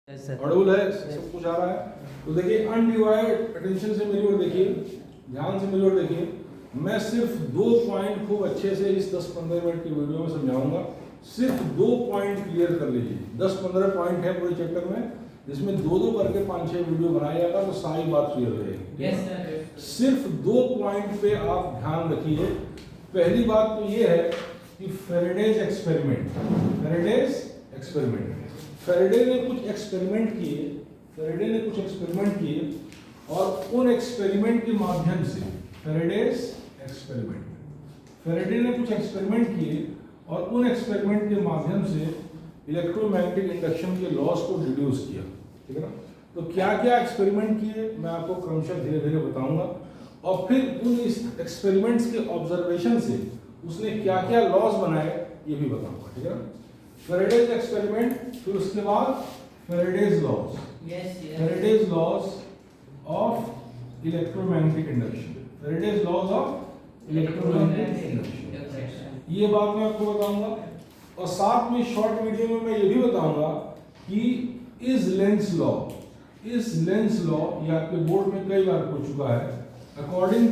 Audible है, सब कुछ आ रहा है। तो देखिए अनडिवाइडेड अटेंशन से मेरी ओर देखिए, ध्यान से मेरी ओर देखिए। मैं सिर्फ 2 पॉइंट खूब अच्छे से इस 10-15 मिनट की वीडियो में समझाऊंगा। सिर्फ 2 पॉइंट क्लियर कर लीजिए। 10-15 पॉइंट है पूरे चैप्टर में, जिसमें 2-2 करके 5-6 वीडियो बनाया जाएगा तो सारी बात क्लियर हो जाएगी। सिर्फ 2 पॉइंट पे आप ध्यान रखिए। पहली बात तो ये है कि फेरेडेज एक्सपेरिमेंट, फेरेडे ने कुछ एक्सपेरिमेंट किए, और उन एक्सपेरिमेंट के माध्यम से फेरेडे ने कुछ एक्सपेरिमेंट किए और उन एक्सपेरिमेंट के माध्यम से इलेक्ट्रोमैग्नेटिक इंडक्शन के लॉस को डिड्यूस किया। ठीक है ना। तो क्या क्या एक्सपेरिमेंट किए मैं आपको क्रमशः धीरे धीरे बताऊंगा, और फिर उन इस एक्सपेरिमेंट्स के ऑब्जर्वेशन से उसने क्या क्या लॉस बनाए ये भी बताऊंगा। ठीक है ना। फेरेडेज एक्सपेरिमेंट, फिर उसके बाद Faraday's loss, Faraday's loss of electromagnetic induction, Faraday's loss of electromagnetic induction, ये बात मैं आपको बताऊंगा। और साथ में शॉर्ट वीडियो में मैं ये भी बताऊंगा कि इज लेंस लॉ, ये आपके बोर्ड में कई बार पूछ चुका है। According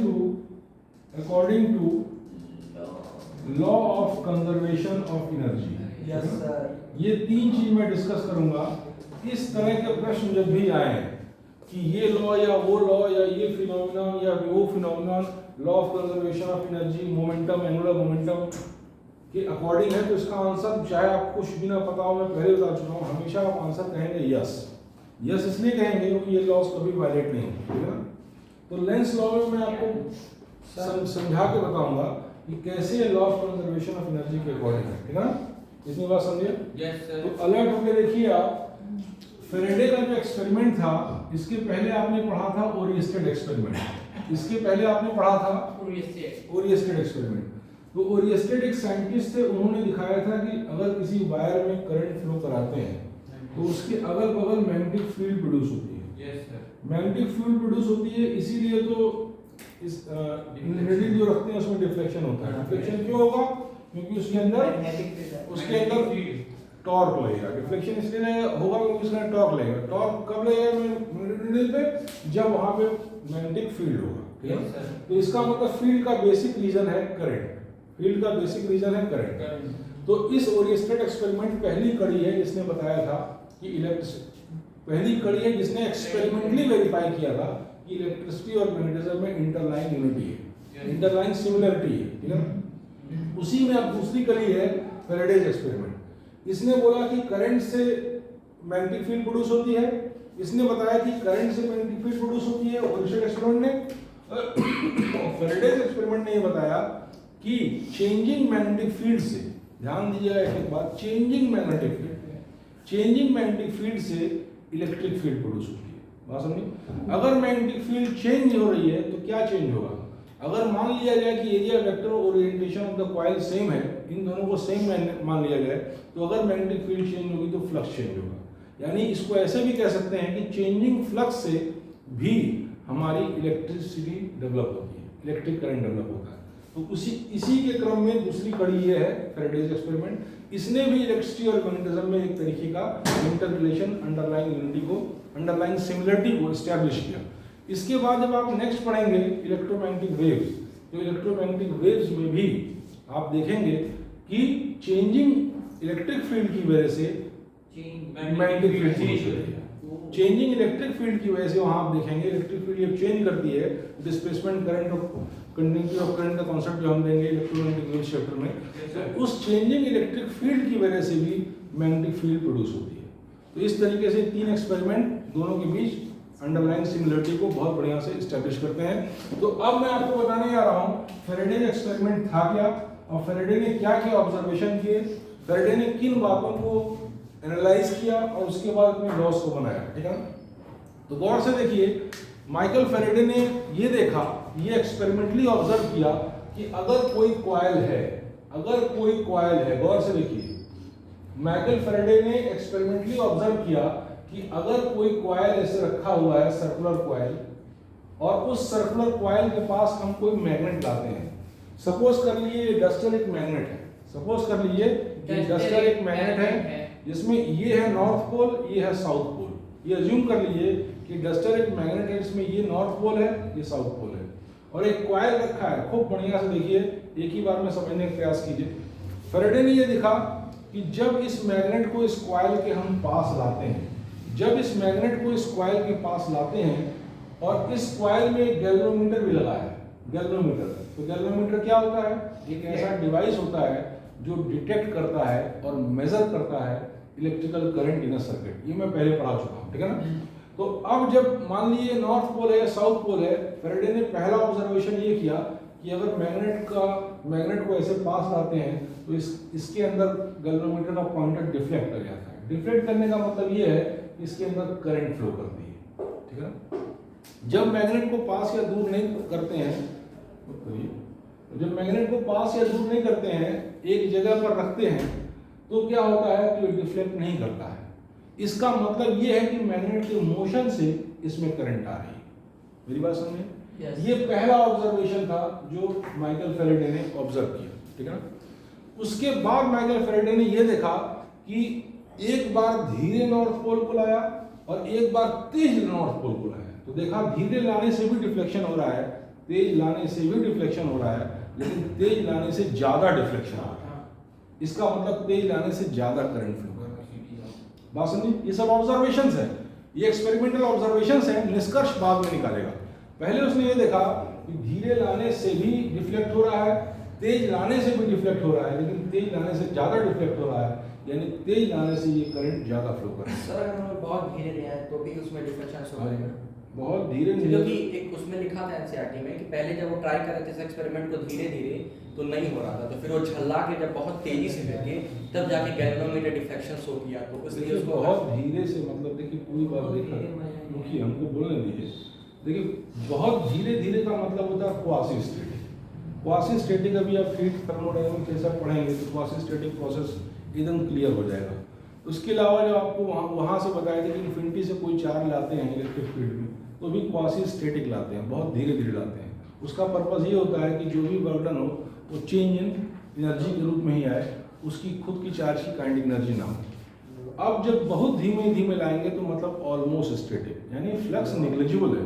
to law of conservation of energy, yes sir, ये 3 चीज मैं डिस्कस करूंगा। इस तरह के प्रश्न जब भी आए कि ये लॉ या वो लॉ या ये फिनोमेनन या वो phenomenon, law of conservation of energy, momentum, angular momentum के अकॉर्डिंग है, तो इसका आंसर चाहे आप कुछ भी ना पता हो, मैं पहले बता चुका हूँ, हमेशा आप आंसर कहेंगे यस। यस इसलिए कहेंगे क्योंकि ये लॉस कभी वायलेट नहीं होते, ठीक है ना। तो लेंस लॉ में मैं आपको समझा के बताऊंगा कि कैसे law of conservation of energy के अकॉर्डिंग है, ठीक है ना। इतनी बात समझिए। Yes sir. तो अलर्ट होकर देखिए आप, फेरेडे का जो एक्सपेरिमेंट था, इसके पहले आपने पढ़ा था ओरिएस्टेड एक्सपेरिमेंट, इसके पहले आपने पढ़ा था ओरिएस्टेड एक्सपेरिमेंट। तो ओरिएस्टेड एक साइंटिस्ट थे, उन्होंने दिखाया था कि अगर किसी वायर में करंट फ्लो कराते हैं तो उसके अगल बगल मैग्नेटिक फील्ड प्रोड्यूस होती है। Yes sir. Magnetic field produce होती है, इसीलिए तो इस नीडल जो रखते हैं उसमें डिफ्लेक्शन होता है। डिफ्लेक्शन क्यों होगा? क्योंकि उसके अंदर टॉर्क लगेगा। डिफ्लेक्शन इसलिए होगा क्योंकि उसके अंदर टॉर्क लगेगा। टॉर्क कब लगेगा नीडल पे? जब वहां पे मैग्नेटिक फील्ड होगा, ठीक है। तो इसका मतलब फील्ड का बेसिक रीजन है करंट, फील्ड का बेसिक रीजन है करंट। तो इस ओरिएस्टेड एक्सपेरिमेंट पहली कड़ी है जिसने बताया था कि पहली कड़ी है जिसने एक्सपेरिमेंटली वेरीफाई किया था कि इलेक्ट्रिसिटी और मैग्नेटिज्म में इंटरलाइन यूनिटी है, इंटरलाइन सिमिलरिटी है, ठीक है। उसी में अब दूसरी कड़ी है फेरेडेज एक्सपेरिमेंट। इसने बोला कि करंट से मैग्नेटिक फील्ड प्रोड्यूस होती है, इसने बताया कि करंट से मैग्नेटिक फील्ड प्रोड्यूस होती है ओरिएस्टेड एक्सपेरिमेंट ने। फेरेडेज एक्सपेरिमेंट ने ये बताया कि चेंजिंग मैग्नेटिक फील्ड से, ध्यान दीजिएगा एक बात, चेंजिंग मैग्नेटिक फील्ड से इलेक्ट्रिक फील्ड प्रोड्यूस होती है। बात समझिए। अगर मैग्नेटिक फील्ड चेंज हो रही है तो क्या चेंज होगा? अगर मान लिया जाए कि एरिया वेक्टर और orientation of the coil same है, इन दोनों को सेम मान लिया जाए, तो अगर मैग्नेटिक फील्ड चेंज होगी तो फ्लक्स चेंज होगा। यानी इसको ऐसे भी कह सकते हैं कि चेंजिंग फ्लक्स से भी हमारी इलेक्ट्रिसिटी डेवलप होती है, इलेक्ट्रिक करंट डेवलप होता है। तो इसी के क्रम में दूसरी कड़ी ये है फेरेडेज एक्सपेरिमेंट। इसने भी इलेक्ट्रिसिटी और मैग्नेटिज्म में एक तरीके का इंटर रिलेशन, अंडरलाइन यूनिटी को, अंडरलाइन सिमिलरिटी को एस्टैब्लिश किया। इसके बाद जब आप नेक्स्ट पढ़ेंगे इलेक्ट्रोमैग्नेटिक वेव्स, तो इलेक्ट्रोमैग्नेटिक वेव्स में भी आप देखेंगे कि चेंजिंग इलेक्ट्रिक फील्ड की वजह से मैग्नेटिक फील्ड चेंज होती है। चेंजिंग इलेक्ट्रिक फील्ड की वजह से वहां आप देखेंगे इलेक्ट्रिक फील्ड जब चेंज करती है, डिस्प्लेसमेंट करंट और कंडक्टिविटी ऑफ करंट का कांसेप्ट जो हम देंगे इलेक्ट्रोमैग्नेटिक वेव चैप्टर में, तो उस चेंजिंग इलेक्ट्रिक फील्ड की वजह से भी मैग्नेटिक फील्ड प्रोड्यूस होती है। तो इस तरीके से 3 एक्सपेरिमेंट दोनों के बीच अंडरलाइन सिमिलरिटी को बहुत बढ़िया से एस्टैब्लिश करते हैं। तो अब मैं आपको बताने जा रहा हूं फेरेडे एक्सपेरिमेंट था क्या, और फेरेडे ने क्या क्या ऑब्जर्वेशन किए, फेरेडे ने किन बातों को एनालाइज किया और उसके बाद अपने लॉस को बनाया, ठीक है। तो गौर से देखिए, माइकल फेरेडे ने ये देखा, ये एक्सपेरिमेंटली ऑब्जर्व किया कि अगर कोई कॉइल है, गौर से देखिए, माइकल फेरेडे ने एक्सपेरिमेंटली ऑब्जर्व किया कि अगर कोई कॉइल ऐसे रखा हुआ है, सर्कुलर कॉइल, और उस सर्कुलर कॉइल के पास हम कोई मैग्नेट लाते हैं, सपोज कर लीजिए डस्टर एक मैग्नेट है, सपोज कर लीजिए डस्टर एक मैग्नेट है, जिसमें ये है नॉर्थ पोल, ये है साउथ पोल। ये अज्यूम कर लीजिए कि डस्टर एक मैग्नेट है, इसमें ये नॉर्थ पोल है, ये साउथ पोल है, और एक कॉइल रखा है। खूब बढ़िया से देखिए, एक ही बार में समझने का प्रयास कीजिए। फैराडे ने ये देखा कि जब इस मैग्नेट को इस कॉइल के हम पास लाते हैं, जब इस मैग्नेट को इस कॉइल के पास लाते हैं, और इस कॉइल में एक गैल्वेनोमीटर भी लगा है, गैल्वेनोमीटर। तो गैल्वेनोमीटर क्या होता है? एक ऐसा डिवाइस होता है जो डिटेक्ट करता है और मेजर करता है electrical current in a circuit. ये मैं पहले पढ़ा चुका हूँ, ठीक है ना। तो अब जब मान लीजिए नॉर्थ पोल है या साउथ पोल है, फैराडे ने पहला ऑब्जर्वेशन ये किया कि अगर मैग्नेट को ऐसे पास लाते हैं तो इसके अंदर गैल्वेनोमीटर का पॉइंटर डिफ्लेक्ट कर जाता है। डिफ्लेक्ट करने का मतलब ये है कि इसके अंदर करंट फ्लो करती है, ठीक है ना। जब मैग्नेट को पास या दूर नहीं करते हैं, जब मैग्नेट को पास या दूर नहीं करते हैं, एक जगह पर रखते हैं, तो क्या होता है कि डिफ्लेक्ट नहीं करता है। इसका मतलब ये है कि मैग्नेट के मोशन से इसमें करंट आ रही है। मेरी बात समझे? ये पहला ऑब्जर्वेशन था जो माइकल फैराडे ने ऑब्जर्व किया, ठीक है ना। उसके बाद माइकल फैराडे ने ये देखा कि एक बार धीरे नॉर्थ पोल को लाया और एक बार तेज नॉर्थ पोल को लाया, तो देखा धीरे लाने से भी डिफ्लेक्शन हो रहा है, तेज लाने से भी डिफ्लेक्शन हो रहा है, लेकिन तेज लाने से ज्यादा डिफ्लेक्शन हो रहा है। इसका मतलब तेज लाने से ज्यादा करंट फ्लो कर रहा है। बात समझिए? ये सब ऑब्जर्वेशंस है, ये एक्सपेरिमेंटल ऑब्जर्वेशंस है, निष्कर्ष बाद में निकालेगा। पहले उसने ये देखा कि धीरे लाने से भी डिफ्लेक्ट हो रहा है, तेज लाने से भी डिफ्लेक्ट हो रहा है, लेकिन तेज लाने से ज्यादा डिफ्लेक्ट हो रहा है, यानी तेज लाने से ये करंट ज्यादा फ्लो कर रहा है। सर अगर बहुत धीरे ले आए तो भी उसमें डिफ्लेक्शन हो जाएगा। बहुत धीरे क्योंकि एक उसमें लिखा था एनसीईआरटी में कि पहले जब वो ट्राई कर रहे थे इस एक्सपेरिमेंट को धीरे धीरे तो नहीं हो रहा था, तो फिर वो झल्ला के जब बहुत तेजी से फेंके तब जाके गैल्वेनोमीटर डिफ्लेक्शन शो किया। तो इसलिए उसको बहुत धीरे से मतलब देखिए पूरी बात देखिए, हमको बोलने दीजिए। देखिए बहुत धीरे धीरे का मतलब होता है क्वासी स्टैटिक। क्वासी स्टैटिक अभी आप फील्ड थर्मोडायनामिक्स जैसा पढ़ेंगे तो क्वासी स्टैटिक प्रोसेस एकदम क्लियर हो जाएगा। उसके अलावा जब आपको वहाँ से बताया था कि इन्फिनिटी से कोई चार्ज लाते हैं इलेक्ट्रिक फील्ड में, तो भी क्वासी स्टैटिक लाते हैं, बहुत धीरे धीरे लाते हैं। उसका पर्पज़ ये होता है कि जो भी वर्क डन हो वो चेंज इन एनर्जी के रूप में ही आए, उसकी खुद की चार्ज की काइनेटिक एनर्जी ना हो। अब जब बहुत धीमे धीमे लाएंगे तो मतलब ऑलमोस्ट स्टैटिक, यानी फ्लक्स नेग्लिजिबल है,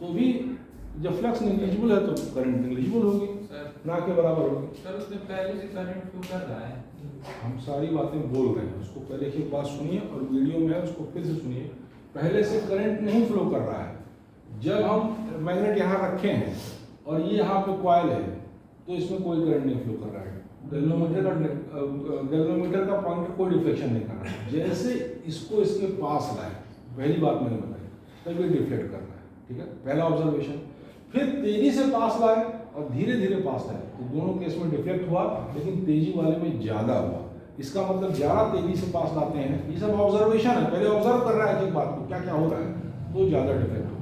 तो भी जब फ्लक्स नेग्लिजिबल है तो करंट नेग्लिजिबल होगी, ना के बराबर होगी। सर उसने पहले से करंट फ्लो कर रहा है। हम सारी बातें बोल रहे हैं, उसको पहले की बात सुनिए और वीडियो में है उसको फिर से सुनिए। पहले से करंट नहीं फ्लो कर रहा है। जब हम मैग्नेट यहाँ रखे हैं और ये यहाँ पे कॉइल है तो इसमें कोई करंट नहीं फ्लो कर रहा है। गैल्वेनोमीटर का पॉइंटर कोई डिफ्लेक्शन नहीं कर रहा है। जैसे इसको इसके पास लाए, पहली बात मैंने बताई, तब ये डिफ्लेक्ट कर रहा है, ठीक है, पहला ऑब्जर्वेशन। फिर तेजी से पास लाए और धीरे धीरे पास लाए, तो दोनों केस में डिफ्लेक्ट हुआ, लेकिन तेजी वाले में ज्यादा हुआ। इसका मतलब ज्यादा तेजी से पास लाते हैं, ये सब ऑब्जर्वेशन है, पहले ऑब्जर्व कर रहा है एक बात को क्या क्या हो रहा है, तो ज्यादा डिफ्लेक्ट होगा।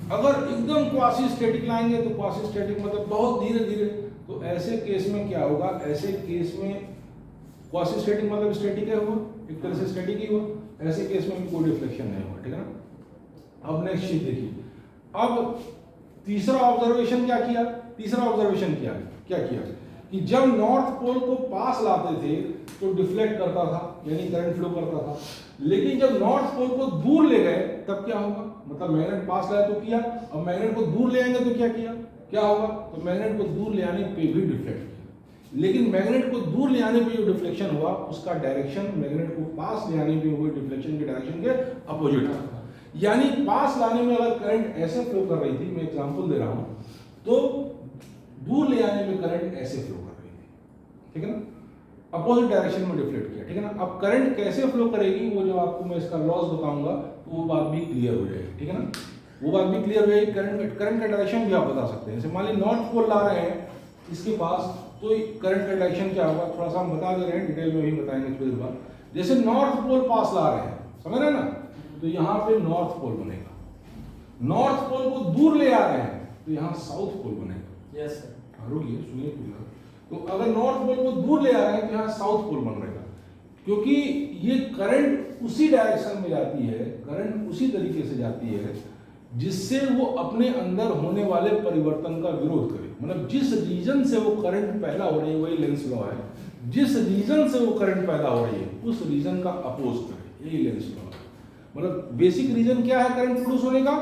अगर एकदम क्वासी स्टैटिक लाएंगे तो क्वासी स्टैटिक मतलब बहुत धीरे धीरे, तो ऐसे केस में क्या होगा, ऐसे केस में क्वासी स्टैटिक मतलब स्टैटिक है, हुआ एक तरह से स्टैटिक ही हुआ, ऐसे केस में भी कोई डिफ्लेक्शन नहीं होगा, ठीक है ना। अब नेक्स्ट चीज देखिए, अब तीसरा ऑब्जर्वेशन क्या किया, तीसरा ऑब्जर्वेशन क्या किया कि जब नॉर्थ पोल को पास लाते थे तो डिफ्लेक्ट करता था, यानी करंट फ्लो करता था, लेकिन जब नॉर्थ पोल को दूर ले गए तब क्या होगा, मतलब मैग्नेट पास लाए तो किया, अब मैग्नेट को दूर ले आएंगे तो क्या होगा, तो मैग्नेट को दूर ले आने पे भी डिफ्लेक्ट किया, लेकिन मैग्नेट को दूर ले आने पे जो डिफ्लेक्शन हुआ उसका डायरेक्शन मैग्नेट को पास ले आने पे हुए डिफ्लेक्शन के डायरेक्शन के अपोजिट था। यानी पास लाने में अगर करंट ऐसे फ्लो कर रही थी, मैं एग्जांपल दे रहा हूं, तो दूर ले आने में करंट ऐसे फ्लो कर रही थी, ठीक है ना, अपोजिट डायरेक्शन में डिफ्लेक्ट किया, ठीक है ना। अब करंट कैसे फ्लो करेगी वो जो आपको मैं इसका लॉस बताऊंगा तो वो बात भी क्लियर हो जाएगी, ठीक है ना, वो बात भी क्लियर हो जाएगी। करंट का डायरेक्शन भी आप बता सकते हैं। जैसे मान लीजिए नॉर्थ पोल ला रहे हैं इसके पास, तो करंट का डायरेक्शन क्या होगा, थोड़ा सा हम बता दे रहे हैं, डिटेल में भी बताएंगे थोड़ी देर बाद। जैसे नॉर्थ पोल पास ला रहे हैं, समझ रहे हैं ना, तो यहाँ पे नॉर्थ पोल बनेगा, नॉर्थ पोल को दूर ले आ रहे हैं तो यहाँ साउथ पोल बनेगा। यस सर, रुकिए सुनिए पूरा। तो अगर नॉर्थ पोल को दूर ले आ रहे हैं तो यहाँ साउथ पोल बन रहेगा, क्योंकि ये करंट उसी डायरेक्शन में जाती है, करंट उसी तरीके से जाती है जिससे वो अपने अंदर होने वाले परिवर्तन का विरोध करे। मतलब जिस रीजन से वो करंट पहला हो रही है वही लेंस लॉ है, जिस रीजन से वो करंट पैदा हो रही है उस रीजन का अपोज करे, यही लेंस लॉ है। मतलब बेसिक रीजन क्या है करंट प्रोड्यूस होने का?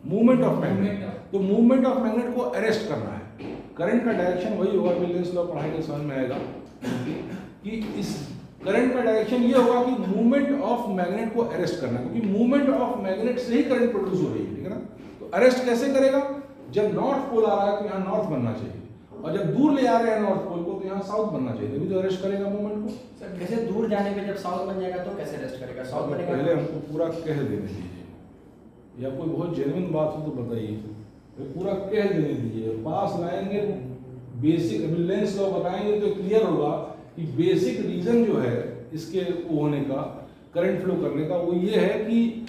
Movement of magnet. तो मूवमेंट ऑफ मैग्नेट को अरेस्ट करना है। करंट का डायरेक्शन वही होगा, लेंस लॉ पढ़ाई के समझ में आएगा कि इस करंट का डायरेक्शन ये होगा कि मूवमेंट ऑफ मैग्नेट को अरेस्ट करना, क्योंकि मूवमेंट ऑफ मैग्नेट से ही करंट प्रोड्यूस हो रही है, ठीक है ना। तो अरेस्ट कैसे करेगा? जब नॉर्थ पोल आ रहा है तो यहाँ नॉर्थ बनना चाहिए, और जब दूर ले आ रहे हैं नॉर्थ पोल को तो यहाँ साउथ बनना चाहिए, तभी तो अरेस्ट करेगा मूवमेंट को। सर जैसे दूर जाने पे जब साउथ बन जाएगा तो कैसे रेस्ट करेगा? साउथ बनेगा पहले हमको पूरा कह देने दीजिए, या कोई बहुत जेन्युइन बात हो तो बताइए, पूरा कह देने दीजिए। पास लाएंगे बेसिक, अभी लेंस लॉ बताएंगे तो क्लियर होगा कि बेसिक रीजन जो है इसके होने का, करंट फ्लो करने का, वो ये है कि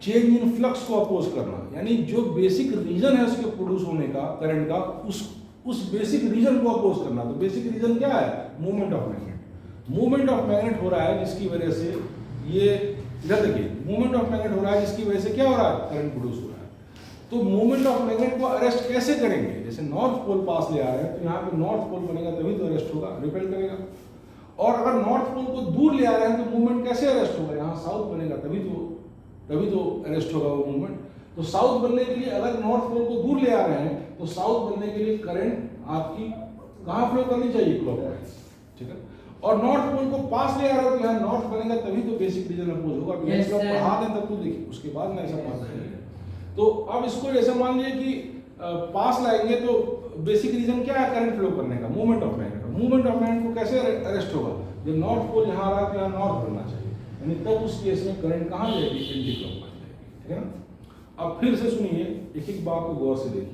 चेंज इन फ्लक्स को अपोज करना। यानी जो बेसिक रीजन है उसके प्रोड्यूस होने का करंट का, उस बेसिक रीजन को अपोज करना। तो बेसिक रीजन क्या है? Movement of magnet. Movement of magnet हो रहा है जिसकी वजह से ये, इधर देखिए, मूवमेंट ऑफ मैग्नेट हो रहा है जिसकी वजह से क्या हो रहा है? करंट प्रोड्यूस हो रहा है। तो मूवमेंट ऑफ मैग्नेट को अरेस्ट कैसे करेंगे? जैसे नॉर्थ पोल पास ले आ रहे हैं तो यहाँ पे नॉर्थ पोल बनेगा तभी तो अरेस्ट होगा, रिपेल करेगा। और अगर नॉर्थ पोल को दूर ले आ रहे हैं तो मूवमेंट कैसे अरेस्ट होगा? यहाँ साउथ बनेगा तभी तो अरेस्ट होगा वो मूवमेंट। तो साउथ बनने के लिए, अगर नॉर्थ पोल को दूर ले आ रहे हैं तो साउथ बनने के लिए करंट आपकी कहाँ फ्लो करनी चाहिए? क्लॉकवाइज, ठीक है। और नॉर्थ पोल को पास ले आ रहे हो तो यहाँ नॉर्थ बनेगा तभी तो बेसिक रीजन अपोज होगा। Yes, sir. पढ़ा दें तब तो देखिए, उसके बाद ना ऐसा बात करेंगे। तो अब इसको ऐसा मान लीजिए कि पास लाएंगे तो बेसिक रीजन क्या है करंट फ्लो करने का? मूवमेंट ऑफ मैग्नेट का। मूवमेंट ऑफ मैग्नेट को कैसे अरेस्ट होगा? जब नॉर्थ पोल यहाँ आ रहा है तो यहाँ नॉर्थ बनना चाहिए, यानी तब उस केस में करंट कहाँ जाएगी? एंटी क्लॉकवाइज जाएगी, ठीक है ना। अब फिर से सुनिए, एक एक बात को गौर से देखिए।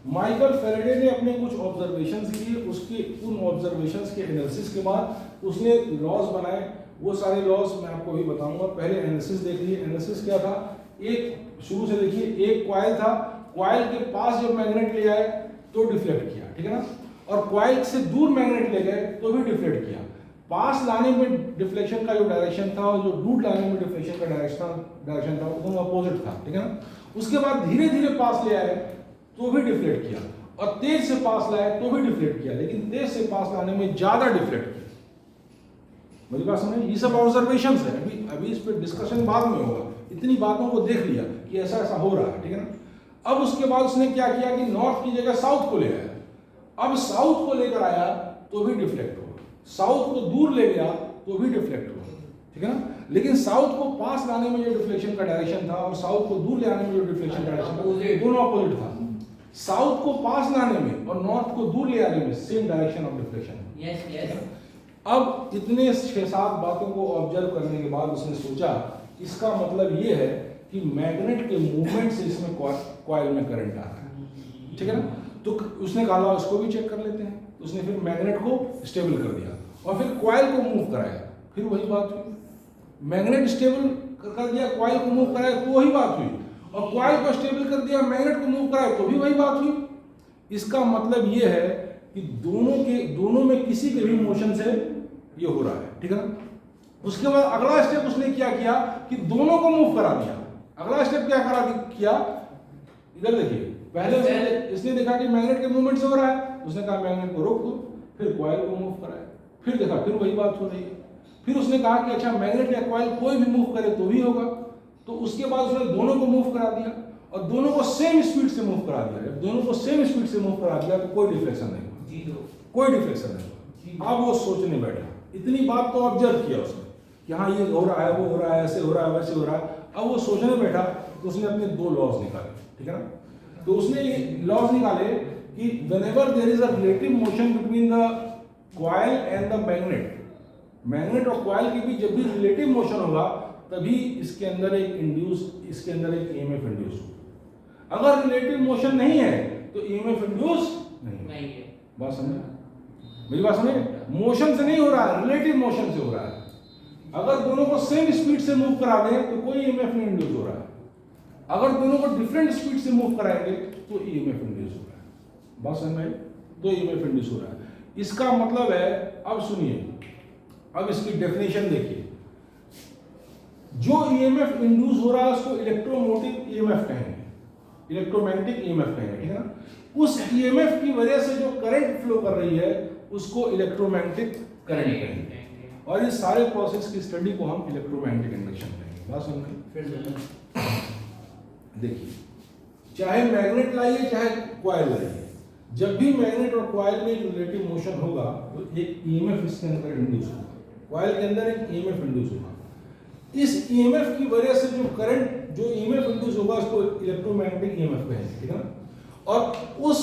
माइकल फैराडे ने अपने कुछ ऑब्जर्वेशंस किए, उसके उन ऑब्जर्वेशंस के एनालिसिस के बाद उसने लॉज बनाए। वो सारे लॉज मैं आपको अभी बताऊंगा, पहले एनालिसिस देख लीजिए। एनालिसिस क्या था? एक शुरू से देखिए, एक कॉइल था, कॉइल के पास जब मैग्नेट ले आए तो डिफ्लेक्ट किया, ठीक है ना। और कॉइल से दूर मैग्नेट ले गए तो भी डिफ्लेक्ट किया। पास लाने में डिफ्लेक्शन का जो डायरेक्शन था और जो दूर लाने में डिफ्लेक्शन का डायरेक्शन था वो दोनों अपोजिट था, ठीक है ना। उसके बाद धीरे धीरे पास ले आए तो भी डिफ्लेक्ट किया, और तेज से पास लाए तो भी डिफ्लेक्ट किया, लेकिन तेज से पास लाने में ज्यादा डिफ्लेक्ट किया। मेरी बात समझे? ये सब ऑब्जर्वेशंस है, अभी इस पर डिस्कशन बाद में होगा। इतनी बातों को देख लिया कि ऐसा ऐसा हो रहा है, ठीक है ना। अब उसके बाद उसने क्या किया कि नॉर्थ की जगह साउथ को ले आया। अब साउथ को लेकर आया तो भी डिफ्लेक्ट हुआ, साउथ को दूर ले गया तो भी डिफ्लेक्ट हुआ, ठीक है ना। लेकिन साउथ को पास लाने में जो डिफ्लेक्शन का डायरेक्शन था और साउथ को दूर ले आने में जो डिफ्लेक्शन का डायरेक्शन था, दोनों अपोजिट था। साउथ को पास लाने में और नॉर्थ को दूर ले आने में same direction of deflection. Yes yes. अब इतने 6-7 बातों को ऑब्जर्व करने के बाद उसने सोचा इसका मतलब ये है कि मैग्नेट के मूवमेंट से इसमें कॉइल में करंट आ रहा है, ठीक है ना। तो उसने कहा इसको भी चेक कर लेते हैं। तो उसने फिर मैग्नेट को स्टेबल कर दिया और फिर कॉइल को मूव कराया। फिर वही बात हुई, मैग्नेट स्टेबल कर दिया, कॉइल को मूव कराया तो वही बात हुई, और कॉइल को स्टेबल कर दिया, मैग्नेट को मूव कराया तो भी वही बात हुई। इसका मतलब ये है कि दोनों में किसी के भी मोशन से ये हो रहा है, ठीक है ना। उसके बाद अगला स्टेप उसने क्या किया कि दोनों को मूव करा दिया। अगला स्टेप क्या किया? इधर देखिए, पहले इसने देखा कि मैग्नेट के मूवमेंट से हो रहा है, उसने कहा मैग्नेट को रोक दो, फिर कॉइल को मूव कराया, फिर देखा फिर वही बात हो रही है। फिर उसने कहा कि अच्छा मैग्नेट या कॉइल कोई भी मूव करे तो भी होगा। तो उसके बाद उसने दोनों को मूव करा दिया और दोनों को सेम स्पीड से मूव करा दिया। जब दोनों को सेम स्पीड से मूव करा दिया तो कोई डिफ्लेक्शन नहीं हुआ, कोई डिफ्लेक्शन नहीं हुआ। अब वो सोचने बैठा, इतनी बात तो ऑब्जर्व किया उसने कि हाँ ये हो रहा है, वो हो रहा है, ऐसे हो रहा है, वैसे हो रहा है। अब वो सोचने बैठा तो उसने अपने 2 लॉज निकाले, ठीक है ना। तो उसने लॉज निकाले कि whenever there is a relative motion between the coil and the magnet, magnet और कॉइल के बीच जब भी रिलेटिव मोशन होगा तभी इसके अंदर एक ईएमएफ इंड्यूस होगा। अगर रिलेटिव मोशन नहीं है तो ईएमएफ इंड्यूस नहीं है। बात समझे? मेरी बात समझे? मोशन से नहीं हो रहा है, रिलेटिव मोशन से हो रहा है। अगर दोनों को सेम स्पीड से मूव करा दें तो कोई ईएमएफ नहीं इंड्यूस हो रहा है। अगर दोनों को डिफरेंट स्पीड से मूव कराएंगे तो ईएमएफ इंड्यूस हो रहा है। बात समझ में? तो ईएमएफ इंड्यूस हो रहा है। इसका मतलब है, अब सुनिए, अब इसकी डेफिनेशन देखिए। जो ईएमएफ इंड्यूस हो रहा है उसको इलेक्ट्रोमोटिव ईएमएफ कहेंगे, इलेक्ट्रोमैग्नेटिक ईएमएफ कहेंगे, ठीक है ना। उस ईएमएफ की वजह से जो करंट फ्लो कर रही है उसको इलेक्ट्रोमैग्नेटिक करंट कहेंगे, और इस सारे प्रोसेस की स्टडी को हम इलेक्ट्रोमैग्नेटिक इंडक्शन कहेंगे। बात समझ में? फिर देखिए, चाहे मैग्नेट लाइए चाहे कॉइल लाइए, जब भी मैग्नेट और कॉइल में रिलेटिव मोशन होगा तो एक ईएमएफ इसके अंदर इंड्यूस होगा, कॉइल के अंदर एक ईएमएफ इंड्यूस होगा। इस ईएमएफ की वजह से जो करंट, जो ईएमएफ इंड्यूस होगा उसको इलेक्ट्रोमैग्नेटिक ईएमएफ कहेंगे, ठीक है ना? और उस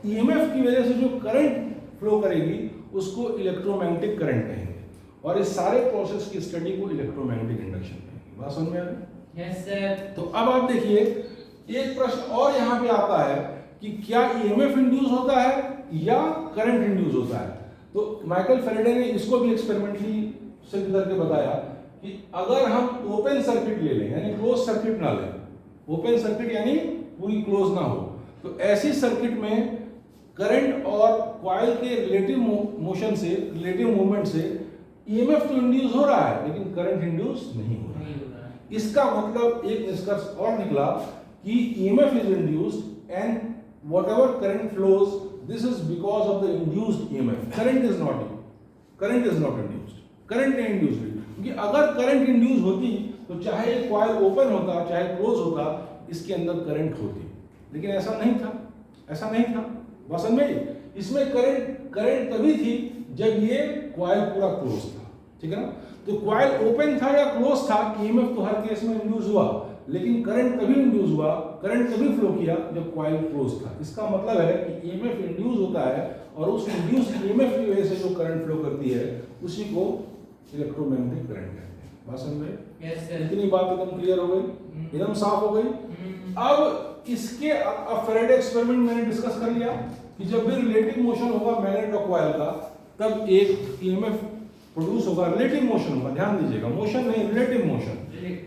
ईएमएफ की वजह से जो करंट फ्लो करेगी उसको इलेक्ट्रोमैग्नेटिक करंट कहेंगे, और इस सारे प्रोसेस की स्टडी को इलेक्ट्रोमैग्नेटिक इंडक्शन कहेंगे। बात समझ में आ रही? Yes sir. तो अब आप देखिए, एक प्रश्न और यहाँ पे आता है कि क्या ईएमएफ इंड्यूस होता है या करंट इंड्यूस होता है? तो माइकल फैराडे ने इसको भी एक्सपेरिमेंटली सिद्ध करके बताया कि अगर हम ओपन सर्किट ले लें, यानी क्लोज सर्किट ना लें, ओपन सर्किट यानी पूरी क्लोज ना हो, तो ऐसी सर्किट में करंट और कॉइल के रिलेटिव मोशन से, रिलेटिव मूवमेंट से ईएमएफ तो इंड्यूस हो रहा है लेकिन करंट इंड्यूस नहीं हो रहा है। इसका मतलब एक निष्कर्ष और निकला कि EMF is induced and whatever current flows, this is because of the induced EMF. Current is not induced. Current नहीं induced हुई, क्योंकि अगर करंट इंड्यूस होती तो चाहे कॉइल ओपन होता चाहे क्लोज होता, इसके अंदर करंट होती, लेकिन ऐसा नहीं था, ऐसा नहीं था। बस में इसमें करंट तभी थी जब ये कॉइल पूरा क्लोज था, ठीक है ना? तो कॉइल ओपन था या क्लोज था, EMF तो हर केस में इंड्यूस हुआ, लेकिन करंट तभी इंड्यूस हुआ, करंट तभी फ्लो किया जब कॉइल क्लोज था। इसका मतलब है कि EMF इंड्यूस होता है और उस इंड्यूस EMF की वजह से जो करंट फ्लो करती है उसी को इलेक्ट्रोमैग्नेटिक करंट कहते हैं। बात समझ में? Yes sir. इतनी बात एकदम क्लियर हो गई, एकदम साफ हो गई। अब इसके अब फैराडे एक्सपेरिमेंट मैंने डिस्कस कर लिया कि जब भी रिलेटिव मोशन होगा मैग्नेट और कॉइल का, तब एक EMF प्रोड्यूस होगा, रिलेटिव मोशन होगा, ध्यान दीजिएगा, मोशन नहीं, रिलेटिव मोशन।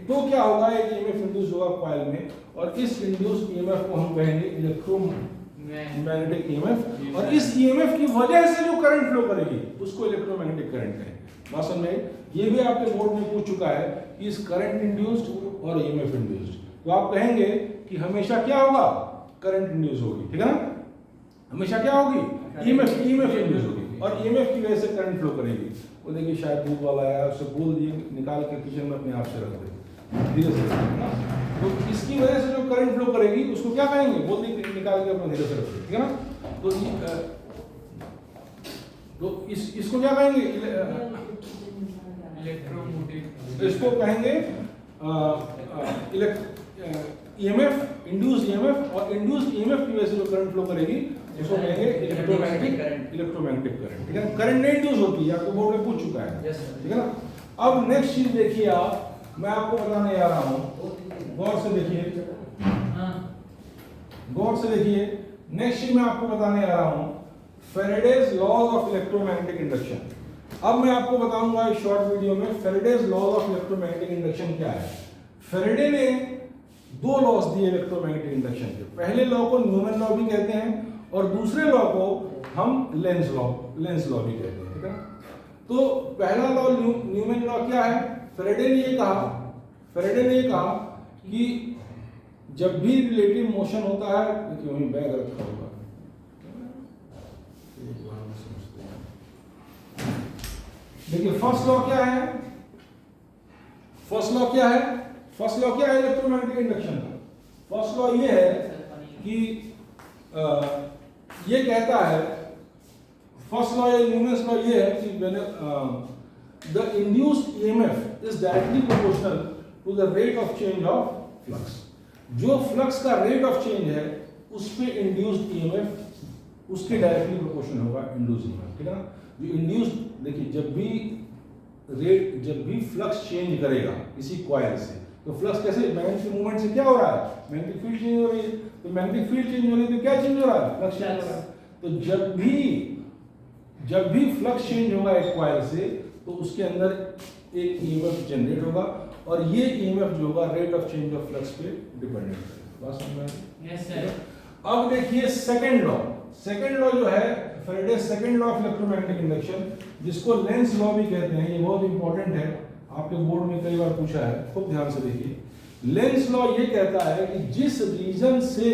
तो क्या होगा, एक EMF इंड्यूस होगा कॉइल में, और इस इंड्यूस EMF को हम कहेंगे इलेक्ट्रोमैग्नेटिक EMF, और इस EMF की वजह से जो करंट फ्लो करेगी उसको इलेक्ट्रोमैग्नेटिक करंट कहेंगे। बात समझ में? ये भी आपके बोर्ड में पूछ चुका है कि इस करंट इंड्यूस्ड और EMF इंड्यूस्ड, तो आप कहेंगे कि हमेशा क्या होगा, करंट इंड्यूस होगी, ठीक है ना? हमेशा क्या होगी, EMF इंड्यूस होगी, और EMF की वजह से करंट फ्लो करेगी। वो देखिए शायद दूध वाला आया, उससे बोल दिए निकाल के किचन में अपने आप से रख दे, धीरे से रख ना। तो इसकी वजह से जो करंट फ्लो करेगी उसको क्या कहेंगे, बोल दिए निकाल के अपने धीरे से रख दे, ठीक है ना? तो इसको क्या कहेंगे, इलेक्ट्रोमोटिव, इसको कहेंगे EMF, इंड्यूस्ड EMF, और इंड्यूस्ड EMF की वजह से जो करंट फ्लो करेगी उसको कहेंगे इलेक्ट्रोमैग्नेटिक करंट, ठीक है? करंट नहीं इंड्यूस होती है, आपको बोर्ड में पूछ चुका है, ठीक है ना? अब नेक्स्ट चीज देखिए आप, मैं आपको बताने जा रहा हूं, गौर से देखिए, गौर से देखिए, नेक्स्ट चीज मैं आपको बताने जा रहा हूं, Faraday's laws of electromagnetic induction. अब मैं आपको बताऊंगा इस शॉर्ट वीडियो में Faraday's laws of electromagnetic induction क्या है। फैराडे ने दो लॉज दिए इलेक्ट्रोमैग्नेटिक इंडक्शन के, पहले लॉ को न्यूमैन लॉ भी कहते हैं और दूसरे लॉ को हम लेंज लॉ भी कहते हैं, ठीक है? तो पहला लॉ न्यूमैन लॉ क्या है, फैराडे ने ये कहा कि जब भी रिलेटिव मोशन होता है, देखिए वहीं बैग रखा होगा, देखिए फर्स्ट लॉ क्या है, फर्स्ट लॉ क्या है इलेक्ट्रोमैग्नेटिक इंडक्शन का? फर्स्ट लॉ ये है कि ये कहता है, फर्स्ट लॉ या न्यूमेन्स लॉ ये है कि the induced EMF is directly proportional to the rate of change of flux. जो फ्लक्स का रेट ऑफ चेंज है उस पे इंड्यूस्ड EMF उसके डायरेक्टली प्रोपोर्शनल होगा इंड्यूस्ड EMF, ठीक है ना? जो इंड्यूस्ड, देखिए जब भी फ्लक्स चेंज करेगा किसी कॉइल से, तो फ्लक्स कैसे, मैग्नेटिक मूवमेंट से क्या हो रहा है, मैग्नेटिक फील्ड चेंज हो रही है, तो मैग्नेटिक फील्ड चेंज हो रही है तो क्या चेंज हो रहा है, फ्लक्स चेंज हो रहा है। तो जब भी फ्लक्स चेंज होगा एक कॉइल से, तो उसके अंदर एक EMF जनरेट होगा, और ये EMF जो होगा rate of change of flux पे डिपेंडेंट है। बात समझ में आ रही है? Yes sir. अब देखिए सेकंड लॉ जो है Faraday second law of electromagnetic induction, जिसको लेंज लॉ भी कहते हैं, ये बहुत इंपॉर्टेंट है, आपके बोर्ड में कई बार पूछा है, खूब ध्यान से देखिए। लेंज लॉ ये कहता है कि जिस रीजन से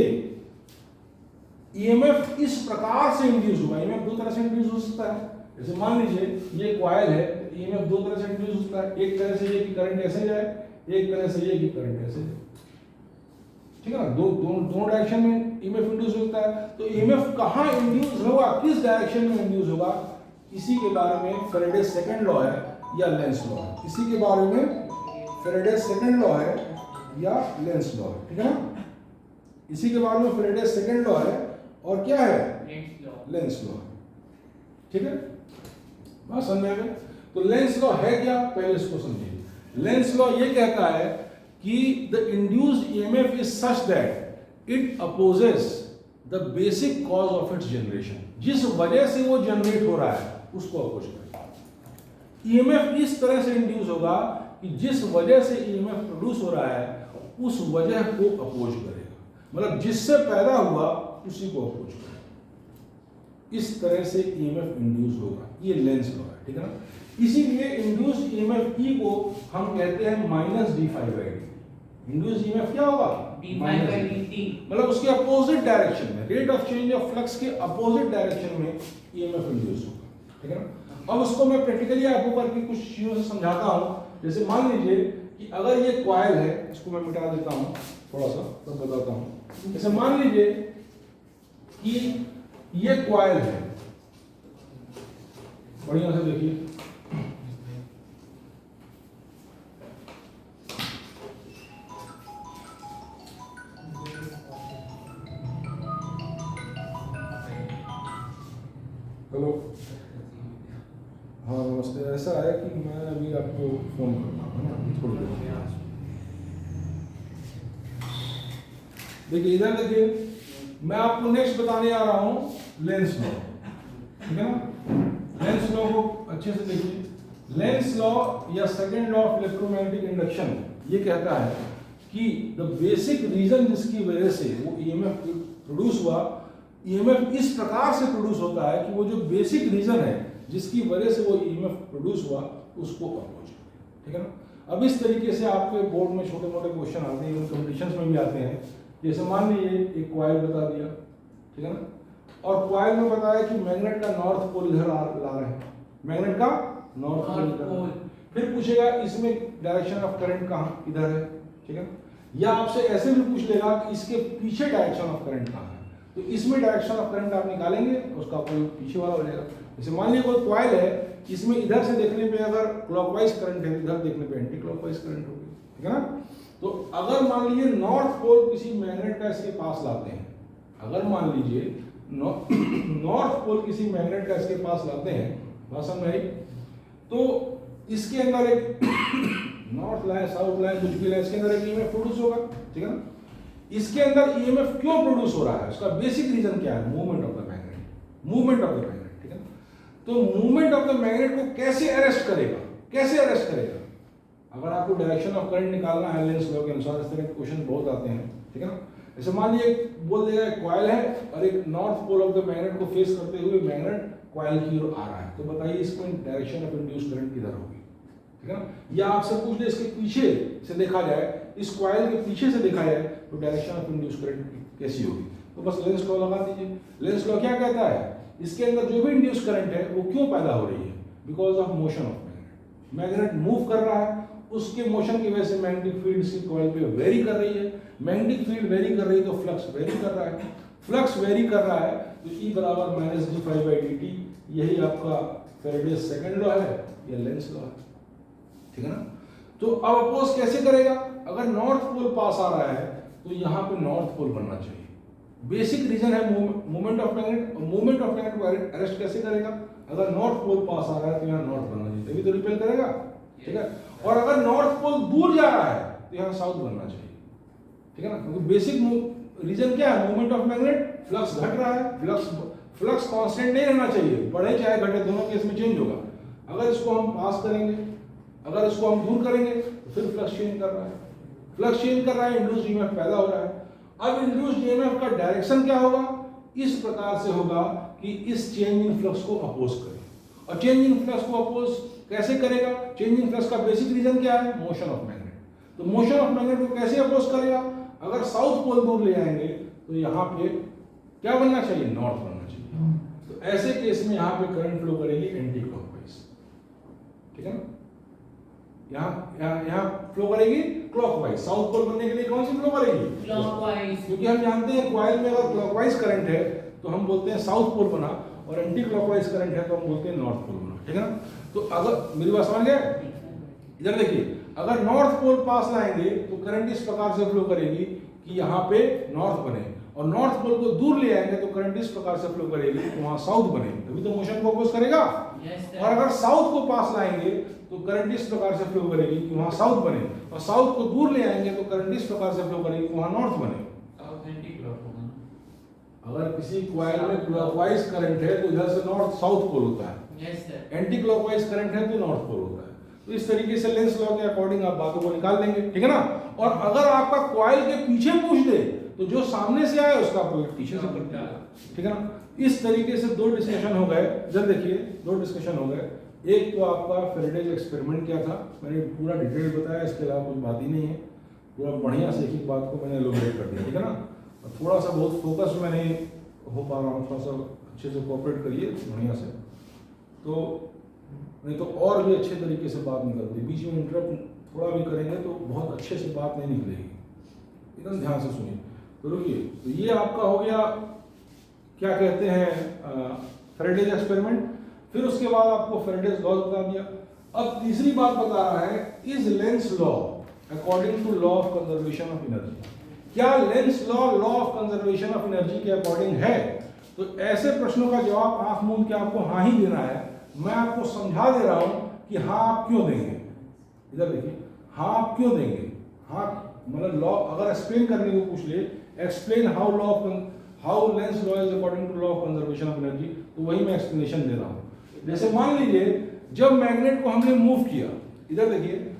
EMF इस प्रकार से इंड्यूस होगा, EMF दो तरह से इंड्यूस हो सकता है, जैसे मान लीजिए ये कॉइल है, ईएमएफ दो तरह से इंड्यूस होता है, एक तरह से ये कि करंट ऐसे जाए, एक तरह से ये कि करंट ऐसे जाए, ठीक है ना। दोनों डायरेक्शन में ईएमएफ इंड्यूस होता है। तो ईएमएफ कहाँ इंड्यूस होगा, किस डायरेक्शन में इंड्यूस होगा, इसी के बारे में फैराडे सेकंड लॉ है या लेंस लॉ है, इसी के बारे में फैराडे सेकंड लॉ है या लेंस लॉ है, ठीक है ना। इसी के बारे में फैराडे सेकंड लॉ है और क्या है, लेंस लॉ, ठीक है। बात समझ में आ गई। तो लेंस लॉ है क्या, पहले इसको समझिए। लेंस लॉ ये कहता है कि the induced EMF is such that it opposes the basic cause of its generation, जिस वजह से वो जनरेट हो रहा है उसको अपोज करेगा। ईएमएफ इस तरह से इंड्यूस होगा कि जिस वजह से ईएमएफ प्रोड्यूस हो रहा है उस वजह को अपोज करेगा, मतलब जिससे पैदा हुआ उसी को अपोज करेगा। इस तरह से ईएमएफ इंड्यूस होगा, ये लेंस लॉ है, ठीक है ना। इसीलिए इंड्यूस्ड ईएमएफ ई को हम कहते हैं माइनस d∅dt। इंड्यूस्ड ईएमएफ क्या होगा, d∅dt, मतलब उसके अपोजिट डायरेक्शन में, rate of change of flux के अपोजिट डायरेक्शन में ईएमएफ इंड्यूस होगा, ठीक है ना। अब उसको मैं प्रैक्टिकली आपको करके कुछ चीजों से समझाता हूं। जैसे मान लीजिए कि अगर ये कॉइल है, इसको मैं मिटा देता हूं थोड़ा सा, तब बताता हूं। जैसे मान लीजिए कि ये कॉइल है, बढ़िया से देखिए, हेलो, हाँ नमस्ते। ऐसा है कि मैं अभी आपको फोन करना है ना थोड़ी देर। देखिए इधर देखिए, मैं आपको नेक्स्ट बताने आ रहा हूँ लेंस लॉ, ठीक है ना। लेंस लॉ को अच्छे से देखिए। लेंस लॉ या second law of electromagnetic induction ये कहता है कि द बेसिक रीजन जिसकी वजह से वो ईएमएफ प्रोड्यूस हुआ, ईएमएफ इस प्रकार से प्रोड्यूस होता है कि वो जो बेसिक रीजन है जिसकी वजह से वो ईएमएफ प्रोड्यूस हुआ उसको अपोज करें, ठीक है ना। अब इस तरीके से आपके बोर्ड में छोटे मोटे क्वेश्चन आते हैं, कंपटीशंस में भी आते हैं। जैसे मान लीजिए एक कॉइल बता दिया, ठीक है ना, और कॉइल में बताया कि मैग्नेट का नॉर्थ पोल इधर ला रहे हैं, मैग्नेट का नॉर्थ पोल, फिर पूछेगा इसमें डायरेक्शन ऑफ करंट कहाँ, इधर है, ठीक है ना। या आपसे ऐसे भी पूछ लेगा कि इसके पीछे डायरेक्शन ऑफ करंट कहाँ है, तो इसमें डायरेक्शन ऑफ करंट आप निकालेंगे, उसका कोई पीछे वाला हो जाएगा। जैसे मान लीजिए कोई कॉइल है, इसमें इधर से देखने पे अगर क्लॉकवाइज करंट है, इधर देखने पे एंटी क्लॉकवाइज करंट होगी, ठीक है ना। तो अगर मान लीजिए नॉर्थ पोल किसी मैग्नेट का इसके पास लाते हैं, अगर मान लीजिए नॉर्थ पोल किसी मैग्नेट का इसके पास लाते हैं, बात समझ में आई, तो इसके अंदर एक नॉर्थ लाइन साउथ लाइन कुछ भी लाइन, इसके अंदर एक ईएमएफ प्रोड्यूस होगा, ठीक है ना। इसके अंदर ईएमएफ क्यों प्रोड्यूस हो रहा है, उसका बेसिक रीजन क्या है, movement of the magnet, movement of the magnet, ठीक है ना। तो मूवमेंट ऑफ द मैग्नेट को कैसे अरेस्ट करेगा, कैसे अरेस्ट करेगा। अगर आपको डायरेक्शन ऑफ करंट निकालना है लेंस लॉ के अनुसार, इस तरह के क्वेश्चन बहुत आते हैं, ठीक है ना। जैसे मान लीजिए बोल देगा एक कॉइल है और एक north pole of the magnet को फेस करते हुए मैग्नेट कॉइल की ओर आ रहा है, तो बताइए इसको डायरेक्शन ऑफ इंड्यूस करंट किधर होगी, ठीक है ना। या आपसे पूछ ले इसके पीछे से देखा जाए, इस कॉइल के पीछे से देखा जाए तो डायरेक्शन ऑफ इंड्यूस करंट कैसी होगी, तो बस लेंस लॉ लगा दीजिए। लेंस लॉ क्या कहता है, इसके अंदर जो भी इंड्यूस करंट है वो क्यों पैदा हो रही है, because of motion of magnet. Magnet move कर रहा है, उसके मोशन की वजह से मैग्नेटिक फील्ड इसकी कॉइल पे वेरी कर रही है, मैग्नेटिक फील्ड वेरी कर रही है तो फ्लक्स वेरी कर रहा है, फ्लक्स वेरी कर रहा है तो E बराबर माइनस d∅dt, यही आपका फैराडे सेकंड लॉ है या लेंस लॉ है, ठीक है ना। तो अब अपोज कैसे करेगा, अगर नॉर्थ पोल पास आ रहा है तो यहाँ पे नॉर्थ पोल बनना चाहिए। बेसिक रीजन है मूवमेंट ऑफ मैग्नेट, और मूवमेंट ऑफ मैग्नेट को अरेस्ट कैसे करेगा, अगर नॉर्थ पोल पास आ रहा है तो यहाँ नॉर्थ बनना चाहिए, तभी तो रिपेल करेगा, ठीक है। और अगर नॉर्थ पोल दूर जा रहा है तो यहाँ साउथ बनना चाहिए, ठीक है ना, क्योंकि बेसिक रीजन क्या है, मूवमेंट ऑफ मैग्नेट, फ्लक्स घट रहा है, फ्लक्स कांस्टेंट नहीं रहना चाहिए, बढ़े चाहे घटे दोनों केस में चेंज होगा। अगर इसको हम पास करेंगे, अगर इसको हम दूर करेंगे तो फिर फ्लक्स चेंज कर रहा है, फ्लक्स चेंज कर रहा है, इंड्यूस्ड ईएमएफ पैदा हो रहा है। अब इंड्यूस्ड ईएमएफ का डायरेक्शन क्या होगा, इस प्रकार से होगा कि इस चेंज इन फ्लक्स को अपोज करे, और चेंज इन फ्लक्स को अपोज कैसे करेगा, चेंज इन फ्लक्स का बेसिक रीजन क्या है, मोशन ऑफ मैग्नेट। तो मोशन ऑफ मैग्नेट को कैसे अपोज करेगा, अगर साउथ पोल दूर ले आएंगे तो यहाँ पे क्या बनना चाहिए, नॉर्थ बनना चाहिए, तो ऐसे केस में यहाँ पे करंट फ्लो करेगी एंटी क्लॉकवाइज, ठीक है ना। यहाँ फ्लो करेगी क्लॉकवाइज। साउथ पोल बनने के लिए कौन सी फ्लो करेगी? क्लॉकवाइज। क्योंकि हम जानते हैं कॉइल में अगर क्लॉकवाइज करंट है तो हम बोलते हैं साउथ पोल बना, और एंटी क्लॉकवाइज करंट है तो हम बोलते हैं नॉर्थ पोल बना, ठीक है ना। तो अगर मेरी बात समझ गए, इधर देखिए, अगर नॉर्थ पोल पास लाएंगे तो करंट इस प्रकार से फ्लो करेगी कि यहाँ पे नॉर्थ बने, और नॉर्थ पोल को दूर ले आएंगे तो करंट इस प्रकार से फ्लो करेगी तो वहां साउथ बने, तभी तो मोशन को अपोज करेगा। और अगर साउथ को पास लाएंगे तो करंट इस प्रकार से फ्लो करेगी कि वहां साउथ बने, और साउथ को दूर ले आएंगे तो करंट इस प्रकार से फ्लो करेगी कि वहां नॉर्थ बने। साउथ एंटी क्लॉक होगा। अगर किसी कॉइल में क्लॉकवाइज करंट है तो इधर से नॉर्थ साउथ पोल होता है, yes sir. Anti clockwise current है तो नॉर्थ पोल होता है। तो इस तरीके से लेंस लॉ के अकॉर्डिंग आप बातों को निकाल लेंगे, ठीक है ना। और अगर आपका कॉइल के पीछे पूछ दे तो जो सामने से आया उसका अपोजिट पीछे से कर दिया, ठीक है ना। इस तरीके से दो डिस्कशन हो गए। जब देखिए दो डिस्कशन हो गए, एक तो आपका फेरेडेज एक्सपेरिमेंट क्या था, मैंने पूरा डिटेल बताया, इसके अलावा कुछ बात ही नहीं है, पूरा बढ़िया से एक बात को मैंने एलोबरेट कर दिया, ठीक है ना। और थोड़ा सा बहुत फोकस में नहीं हो पा रहा हूँ, थोड़ा सा अच्छे से कोऑपरेट करिए बढ़िया से, तो नहीं तो और भी अच्छे तरीके से बात निकलती। बीच में इंटरप्ट थोड़ा भी करेंगे तो बहुत अच्छे से बात नहीं निकलेगी, एकदम ध्यान से सुनिए। तो रुकिए, तो ये आपका हो गया क्या कहते हैं फेरेडेज एक्सपेरिमेंट। फिर उसके बाद आपको फेरेडेज लॉ बता दिया। अब तीसरी बात बता रहा है, is Lenz law according to law of conservation of energy. क्या Lenz law of conservation of energy के अकॉर्डिंग है? तो ऐसे प्रश्नों का जवाब आंख मूंद के आपको हाँ ही देना है। मैं आपको समझा दे रहा हूं कि हाँ आप क्यों देंगे। इधर देखिए, हाँ आप क्यों देंगे। हाँ मतलब लॉ अगर एक्सप्लेन करने को पूछ ले, explain how Lenz law is according to law of conservation of energy, तो वही मैं एक्सप्लेनेशन दे रहा हूं। जैसे मान लीजिए जब मैग्नेट को हमने मूव किया, इधर देखिए,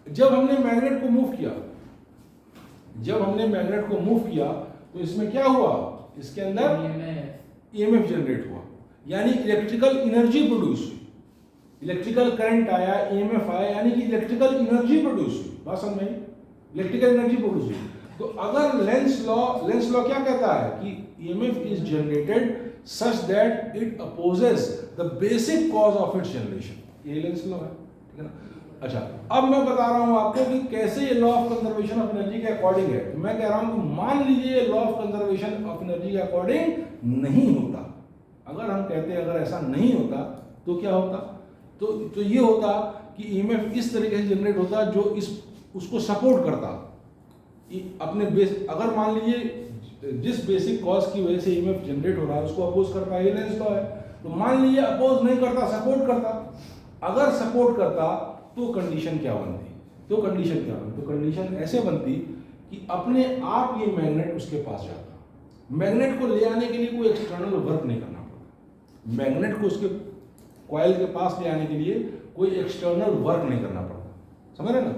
जब हमने मैग्नेट को मूव किया तो इसमें क्या हुआ, इसके अंदर ईएमएफ जनरेट हुआ, यानी इलेक्ट्रिकल एनर्जी प्रोड्यूस हुई। इलेक्ट्रिकल करंट आया, ईएमएफ आया, यानी कि इलेक्ट्रिकल एनर्जी प्रोड्यूस हुई। बात समझ में आई? इलेक्ट्रिकल एनर्जी प्रोड्यूस हुई। तो अगर लेंस लॉ क्या कहता है कि EMF is generated such that it opposes the basic cause of its generation, ये लेंस लॉ है, ठीक है ना। अच्छा, अब मैं बता रहा हूं आपको कि कैसे ये law of conservation of energy के अकॉर्डिंग है। तो मैं कह रहा हूं कि मान लीजिए law of conservation of energy के अकॉर्डिंग नहीं होता। अगर हम कहते हैं अगर ऐसा नहीं होता तो क्या होता, तो ये होता कि ईएमएफ इस तरीके से जनरेट होता जो उसको सपोर्ट करता अपने बेस। अगर मान लीजिए जिस बेसिक कॉज की वजह से ईएमएफ जनरेट हो रहा है उसको अपोज करता है, ये लेंस लॉ है। तो मान लीजिए अपोज नहीं करता, सपोर्ट करता। अगर सपोर्ट करता तो कंडीशन क्या बनती? तो कंडीशन ऐसे बनती कि अपने आप ये मैग्नेट उसके पास जाता। मैग्नेट को ले आने के लिए कोई एक्सटर्नल वर्क नहीं करना पड़ता। मैग्नेट को उसके कॉइल के पास ले आने के लिए कोई एक्सटर्नल वर्क नहीं करना पड़ता, समझ रहे ना।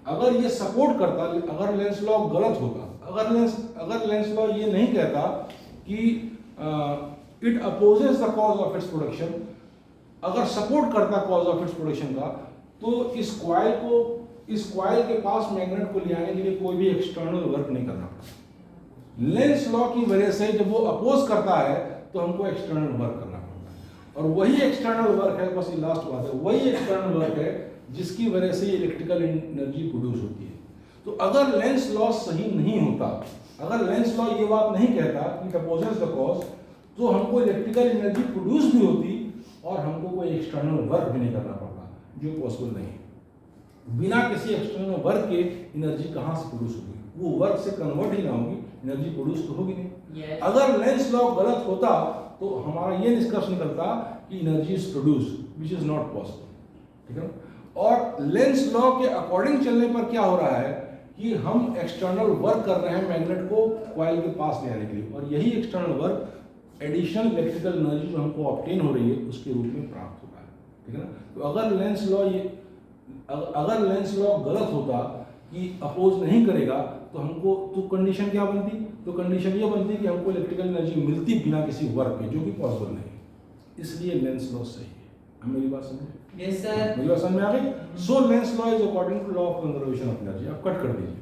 अगर ये सपोर्ट करता, अगर लेंस लॉ गलत होता, अगर लेंस लॉ ये नहीं कहता कि it opposes the cause of its production, अगर सपोर्ट करता कॉज ऑफ इट्स प्रोडक्शन का, तो इस कॉइल के पास मैग्नेट को ले आने के लिए कोई भी एक्सटर्नल वर्क नहीं करना पड़ता। लेंस लॉ की वजह से जब वो अपोज करता है तो हमको एक्सटर्नल वर्क करना पड़ता है, और वही एक्सटर्नल वर्क है, बस ये लास्ट बात है, वही एक्सटर्नल वर्क है जिसकी वजह से इलेक्ट्रिकल एनर्जी प्रोड्यूस होती है। तो अगर लेंस लॉ सही नहीं होता, अगर लेंस लॉ ये बात नहीं कहता कि इट अपोजेस द कॉज, तो हमको इलेक्ट्रिकल एनर्जी प्रोड्यूस भी होती और हमको कोई एक्सटर्नल वर्क भी नहीं करना पड़ता, जो पॉसिबल नहीं है। बिना किसी एक्सटर्नल वर्क के एनर्जी कहाँ से प्रोड्यूस होगी? वो वर्क से कन्वर्ट ही ना होगी, एनर्जी प्रोड्यूस तो होगी नहीं। अगर लेंस लॉ गलत होता तो हमारा ये निष्कर्ष निकलता कि energy is produce, which is not possible, ठीक है। और लेंस लॉ के अकॉर्डिंग चलने पर क्या हो रहा है कि हम एक्सटर्नल वर्क कर रहे हैं मैग्नेट को कॉइल के पास ले आने के लिए, और यही external work additional electrical energy जो हमको ऑब्टेन हो रही है उसके रूप में प्राप्त होता है, ठीक है ना। तो अगर लेंस लॉ गलत होता कि अपोज नहीं करेगा तो हमको, तो कंडीशन क्या बनती? तो कंडीशन ये बनती कि हमको इलेक्ट्रिकल एनर्जी मिलती बिना किसी वर्क के, जो कि पॉसिबल नहीं है। इसलिए लेंस लॉ सही है। अब मेरी बात समझे? Yes sir. मेरी बात समझ में आ गई? So Lenz law is according to law of conservation of energy. आप कट कर दीजिए।